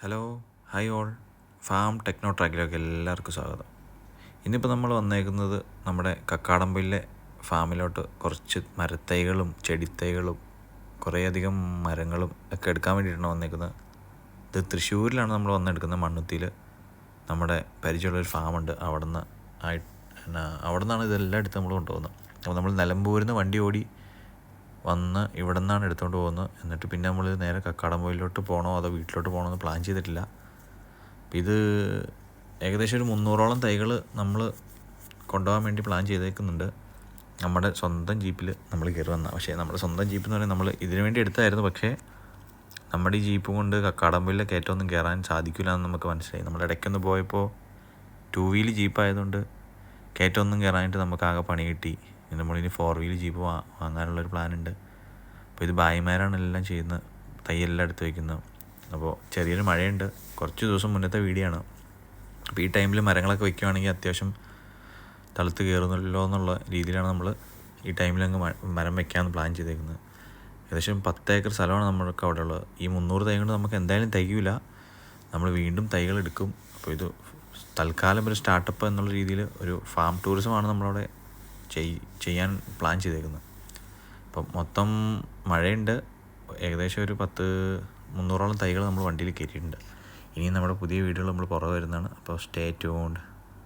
Hello, hi all. Farm techno ട്രാക്കിലേക്ക് എല്ലാവർക്കും സ്വാഗതം. ഇന്നിപ്പോൾ നമ്മൾ വന്നേക്കുന്നത് നമ്മുടെ കക്കാടംപൊയിലെ ഫാമിലോട്ട് കുറച്ച് മരത്തൈകളും ചെടിത്തൈകളും കുറേയധികം മരങ്ങളും ഒക്കെ എടുക്കാൻ വേണ്ടിയിട്ടാണ് വന്നേക്കുന്നത്. ഇത് തൃശ്ശൂരിലാണ് നമ്മൾ വന്നെടുക്കുന്നത്. മണ്ണുത്തിയിൽ നമ്മുടെ പരിചയമുള്ളൊരു ഫാമുണ്ട്. അവിടെ നിന്നാണ് ഇതെല്ലാം എടുത്ത് നമ്മൾ കൊണ്ടുപോകുന്നത്. അപ്പോൾ നമ്മൾ നിലമ്പൂരിൽ നിന്ന് വണ്ടി ഓടി വന്ന് ഇവിടെ നിന്നാണ് എടുത്തുകൊണ്ട് പോകുന്നത്. എന്നിട്ട് പിന്നെ നമ്മൾ നേരെ കക്കാടംപൊയിലോട്ട് പോകണോ അതോ വീട്ടിലോട്ട് പോകണോ എന്ന് പ്ലാൻ ചെയ്തിട്ടില്ല. അപ്പോൾ ഇത് ഏകദേശം ഒരു 300ഓളം തൈകൾ നമ്മൾ കൊണ്ടുപോകാൻ വേണ്ടി പ്ലാൻ ചെയ്തേക്കുന്നുണ്ട്. നമ്മുടെ സ്വന്തം ജീപ്പിൽ നമ്മൾ കയറി വന്ന, പക്ഷേ നമ്മുടെ സ്വന്തം ജീപ്പ് എന്ന് പറയുന്നത് നമ്മൾ ഇതിനു വേണ്ടി എടുത്തായിരുന്നു. പക്ഷേ നമ്മുടെ ഈ ജീപ്പ് കൊണ്ട് കക്കാടംപൊയിലെ കയറ്റമൊന്നും കയറാൻ സാധിക്കില്ല എന്ന് നമുക്ക് മനസ്സിലായി. നമ്മൾ ഇടയ്ക്കൊന്ന് പോയപ്പോൾ 2 വീൽ ജീപ്പായതുകൊണ്ട് കയറ്റമൊന്നും കയറാനായിട്ട് നമുക്ക് ആകെ പണി കിട്ടി. നമ്മളിനി 4 വീൽ ജീപ്പ് വാങ്ങാനുള്ളൊരു പ്ലാനുണ്ട്. അപ്പോൾ ഇത് ഭായിമാരാണ് എല്ലാം ചെയ്യുന്നത്, തൈയെല്ലാം എടുത്ത് വയ്ക്കുന്നത്. അപ്പോൾ ചെറിയൊരു മഴയുണ്ട്. കുറച്ച് ദിവസം മുന്നത്തെ വീഡിയോ ആണ്. അപ്പോൾ ഈ ടൈമിൽ മരങ്ങളൊക്കെ വയ്ക്കുകയാണെങ്കിൽ അത്യാവശ്യം തളുത്ത് കയറുന്നല്ലോ എന്നുള്ള രീതിയിലാണ് നമ്മൾ ഈ ടൈമിലങ്ങ് മരം വയ്ക്കാമെന്ന് പ്ലാൻ ചെയ്തേക്കുന്നത്. ഏകദേശം 10 ഏക്കർ സ്ഥലമാണ് നമ്മൾക്ക് അവിടെ ഉള്ളത്. ഈ 300 തൈ കൊണ്ട് നമുക്ക് എന്തായാലും തികയില്ല. നമ്മൾ വീണ്ടും തൈകൾ എടുക്കും. അപ്പോൾ ഇത് തൽക്കാലം ഒരു സ്റ്റാർട്ടപ്പ് എന്നുള്ള രീതിയിൽ ഒരു ഫാം ടൂറിസമാണ് നമ്മളവിടെ ചെയ്യാൻ പ്ലാൻ ചെയ്തേക്കുന്നത്. അപ്പം മൊത്തം മഴയുണ്ട്. ഏകദേശം ഒരു 300ഓളം തൈകൾ നമ്മൾ വണ്ടിയിൽ കയറ്റിയിട്ടുണ്ട്. ഇനി നമ്മുടെ പുതിയ വീഡിയോകൾ നമ്മൾ പുറകെ വരുന്നതാണ്. അപ്പോൾ സ്റ്റേ ട്യൂൺഡ്.